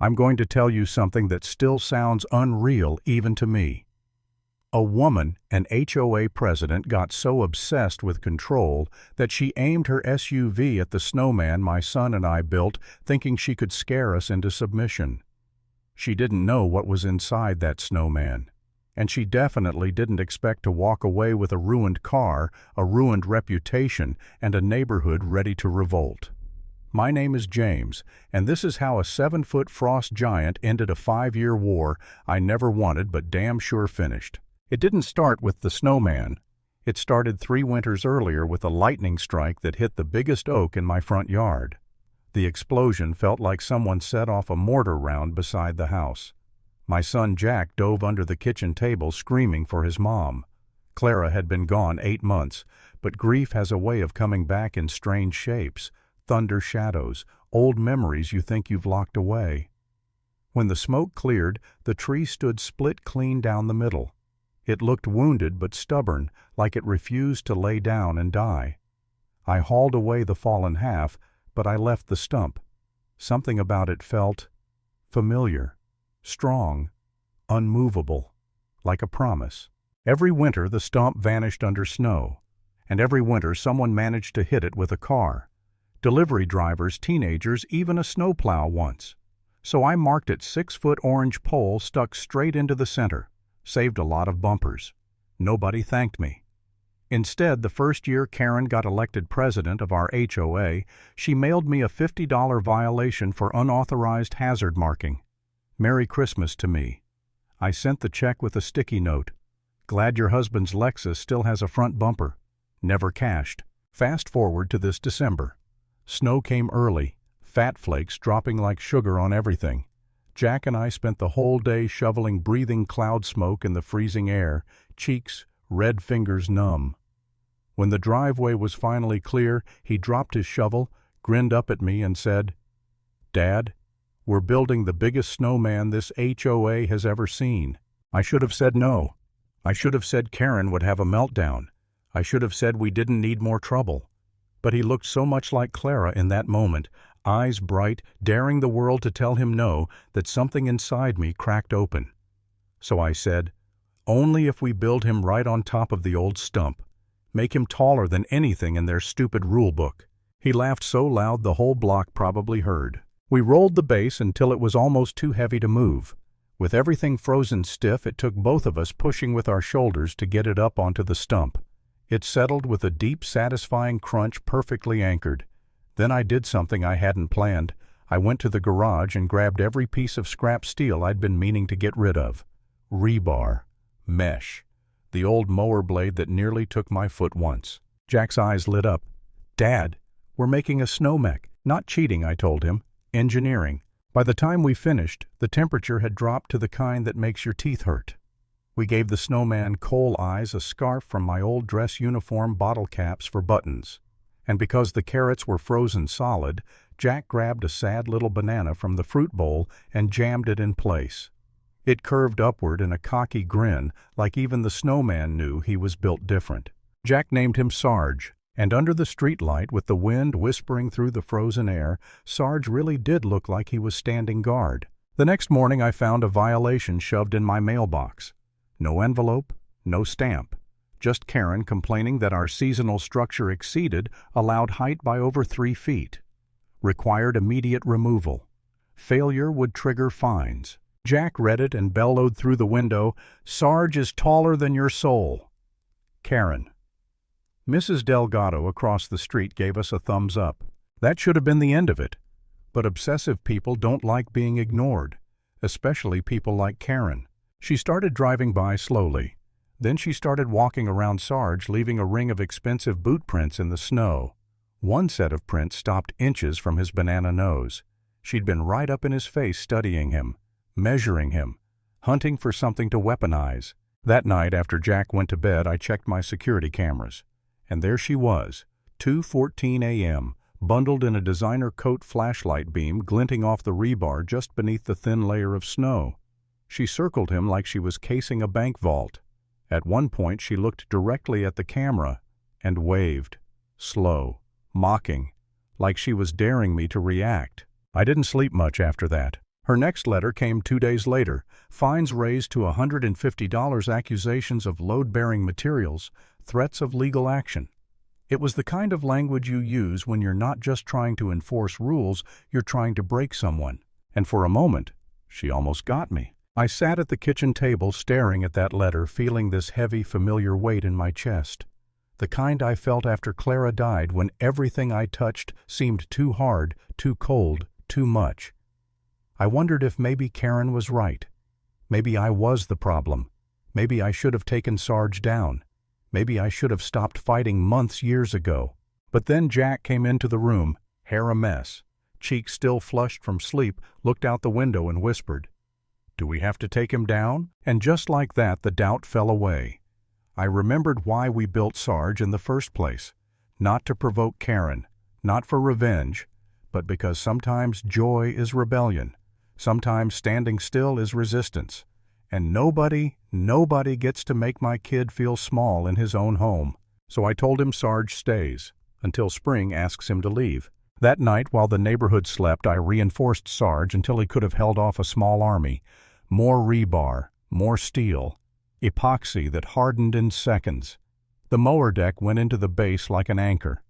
I'm going to tell you something that still sounds unreal even to me. A woman, an HOA president, got so obsessed with control that she aimed her SUV at the snowman my son and I built, thinking she could scare us into submission. She didn't know what was inside that snowman, and she definitely didn't expect to walk away with a ruined car, a ruined reputation, and a neighborhood ready to revolt. My name is James, and this is how a 7-foot frost giant ended a 5-year war I never wanted but damn sure finished. It didn't start with the snowman. It started 3 winters earlier with a lightning strike that hit the biggest oak in my front yard. The explosion felt like someone set off a mortar round beside the house. My son Jack dove under the kitchen table screaming for his mom. Clara had been gone 8 months, but grief has a way of coming back in strange shapes, thunder shadows, old memories you think you've locked away. When the smoke cleared, the tree stood split clean down the middle. It looked wounded but stubborn, like it refused to lay down and die. I hauled away the fallen half, but I left the stump. Something about it felt familiar, strong, unmovable, like a promise. Every winter the stump vanished under snow, and every winter someone managed to hit it with a car. Delivery drivers, teenagers, even a snowplow once. So I marked it 6-foot orange pole stuck straight into the center. Saved a lot of bumpers. Nobody thanked me. Instead, the first year Karen got elected president of our HOA, she mailed me a $50 violation for unauthorized hazard marking. Merry Christmas to me. I sent the check with a sticky note. Glad your husband's Lexus still has a front bumper. Never cashed. Fast forward to this December. Snow came early, fat flakes dropping like sugar on everything. Jack and I spent the whole day shoveling breathing cloud smoke in the freezing air, cheeks, red fingers numb. When the driveway was finally clear, he dropped his shovel, grinned up at me and said, "Dad, we're building the biggest snowman this HOA has ever seen." I should have said no. I should have said Karen would have a meltdown. I should have said we didn't need more trouble. But he looked so much like Clara in that moment, eyes bright, daring the world to tell him no, that something inside me cracked open. So I said, only if we build him right on top of the old stump. Make him taller than anything in their stupid rule book. He laughed so loud the whole block probably heard. We rolled the base until it was almost too heavy to move. With everything frozen stiff, it took both of us pushing with our shoulders to get it up onto the stump. It settled with a deep, satisfying crunch perfectly anchored. Then I did something I hadn't planned. I went to the garage and grabbed every piece of scrap steel I'd been meaning to get rid of. Rebar. Mesh. The old mower blade that nearly took my foot once. Jack's eyes lit up. "Dad, we're making a snow mech." "Not cheating," I told him. "Engineering." By the time we finished, the temperature had dropped to the kind that makes your teeth hurt. We gave the snowman coal eyes, a scarf from my old dress uniform, bottle caps for buttons. And because the carrots were frozen solid, Jack grabbed a sad little banana from the fruit bowl and jammed it in place. It curved upward in a cocky grin, like even the snowman knew he was built different. Jack named him Sarge, and under the streetlight with the wind whispering through the frozen air, Sarge really did look like he was standing guard. The next morning I found a violation shoved in my mailbox. No envelope, no stamp. Just Karen complaining that our seasonal structure exceeded allowed height by over 3 feet. Required immediate removal. Failure would trigger fines. Jack read it and bellowed through the window, "Sarge is taller than your soul." Karen. Mrs. Delgado across the street gave us a thumbs up. That should have been the end of it. But obsessive people don't like being ignored, especially people like Karen. She started driving by slowly. Then she started walking around Sarge, leaving a ring of expensive boot prints in the snow. One set of prints stopped inches from his banana nose. She'd been right up in his face studying him, measuring him, hunting for something to weaponize. That night after Jack went to bed, I checked my security cameras. And there she was, 2:14 a.m., bundled in a designer coat flashlight beam glinting off the rebar just beneath the thin layer of snow. She circled him like she was casing a bank vault. At one point she looked directly at the camera and waved, slow, mocking, like she was daring me to react. I didn't sleep much after that. Her next letter came 2 days later, fines raised to $150, accusations of load-bearing materials, threats of legal action. It was the kind of language you use when you're not just trying to enforce rules, you're trying to break someone. And for a moment, she almost got me. I sat at the kitchen table staring at that letter, feeling this heavy, familiar weight in my chest. The kind I felt after Clara died, when everything I touched seemed too hard, too cold, too much. I wondered if maybe Karen was right. Maybe I was the problem. Maybe I should have taken Sarge down. Maybe I should have stopped fighting months, years ago. But then Jack came into the room, hair a mess, cheeks still flushed from sleep, looked out the window and whispered, "Do we have to take him down?" And just like that, the doubt fell away. I remembered why we built Sarge in the first place. Not to provoke Karen, not for revenge, but because sometimes joy is rebellion. Sometimes standing still is resistance. And nobody gets to make my kid feel small in his own home. So I told him Sarge stays, until spring asks him to leave. That night, while the neighborhood slept, I reinforced Sarge until he could have held off a small army. More rebar, more steel, epoxy that hardened in seconds. The mower deck went into the base like an anchor.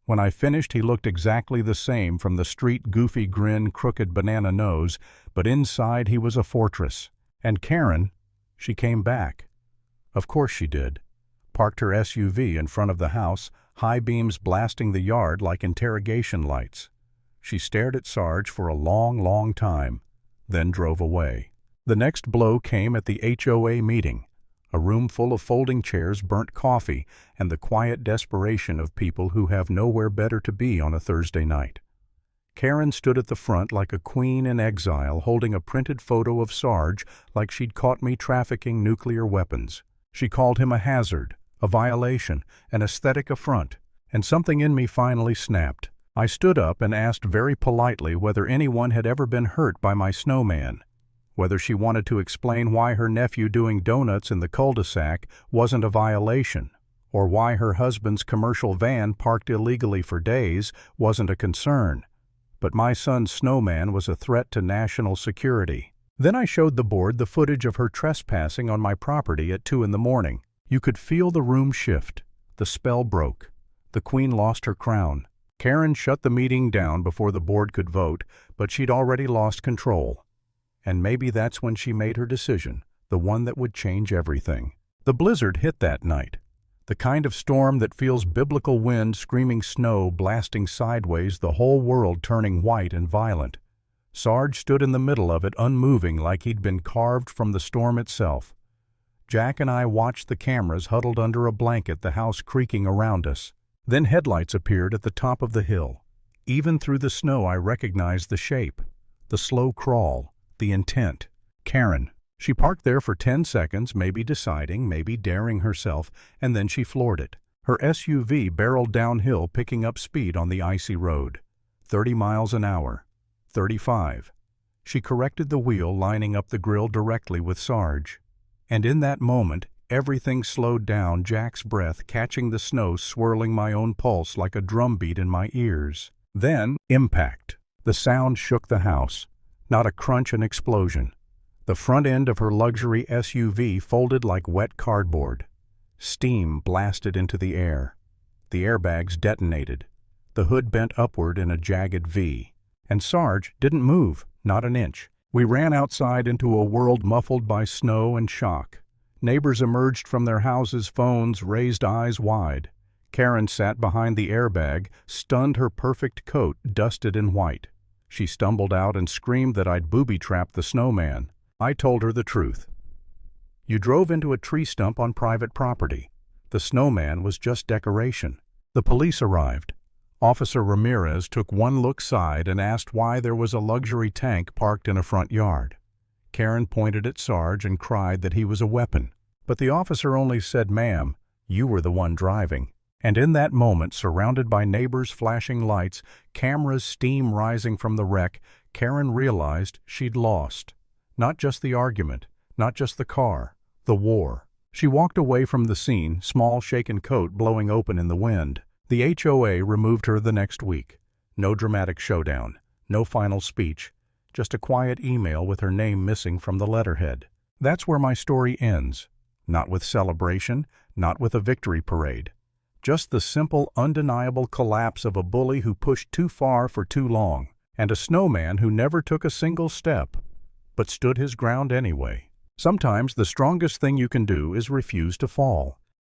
When I finished, he looked exactly the same from the street, goofy grin, crooked banana nose, but inside he was a fortress. And Karen, she came back. Of course she did. Parked her SUV in front of the house, high beams blasting the yard like interrogation lights. She stared at Sarge for a long, long time, then drove away. The next blow came at the HOA meeting. A room full of folding chairs, burnt coffee, and the quiet desperation of people who have nowhere better to be on a Thursday night. Karen stood at the front like a queen in exile, holding a printed photo of Sarge like she'd caught me trafficking nuclear weapons. She called him a hazard, a violation, an aesthetic affront, and something in me finally snapped. I stood up and asked very politely whether anyone had ever been hurt by my Snowman, whether she wanted to explain why her nephew doing donuts in the cul-de-sac wasn't a violation, or why her husband's commercial van parked illegally for days wasn't a concern. But my son's Snowman was a threat to national security. Then I showed the board the footage of her trespassing on my property at 2 in the morning. You could feel the room shift. The spell broke. The queen lost her crown. Karen shut the meeting down before the board could vote, but she'd already lost control. And maybe that's when she made her decision, the one that would change everything. The blizzard hit that night. The kind of storm that feels biblical wind, screaming snow, blasting sideways, the whole world turning white and violent. Sarge stood in the middle of it, unmoving like he'd been carved from the storm itself. Jack and I watched the cameras huddled under a blanket, the house creaking around us. Then headlights appeared at the top of the hill. Even through the snow I recognized the shape, the slow crawl, the intent. Karen. She parked there for 10 seconds, maybe deciding, maybe daring herself, and then she floored it. Her SUV barreled downhill, picking up speed on the icy road. 30 miles an hour. 35. She corrected the wheel, lining up the grill directly with Sarge. And in that moment, everything slowed down, Jack's breath catching the snow, swirling my own pulse like a drumbeat in my ears. Then, impact. The sound shook the house. Not a crunch, an explosion. The front end of her luxury SUV folded like wet cardboard. Steam blasted into the air. The airbags detonated. The hood bent upward in a jagged V. And Sarge didn't move, not an inch. We ran outside into a world muffled by snow and shock. Neighbors emerged from their houses, phones raised, eyes wide. Karen sat behind the airbag, stunned, her perfect coat dusted in white. She stumbled out and screamed that I'd booby-trapped the Snowman. I told her the truth. You drove into a tree stump on private property. The Snowman was just decoration. The police arrived. Officer Ramirez took one look side and asked why there was a luxury tank parked in a front yard. Karen pointed at Sarge and cried that he was a weapon. But the officer only said, "Ma'am, you were the one driving." And in that moment, surrounded by neighbors, flashing lights, cameras, steam rising from the wreck, Karen realized she'd lost. Not just the argument, not just the car, the war. She walked away from the scene, small shaken coat blowing open in the wind. The HOA removed her the next week. No dramatic showdown, no final speech, just a quiet email with her name missing from the letterhead. That's where my story ends. Not with celebration, not with a victory parade. Just the simple, undeniable collapse of a bully who pushed too far for too long, and a snowman who never took a single step, but stood his ground anyway. Sometimes the strongest thing you can do is refuse to fall.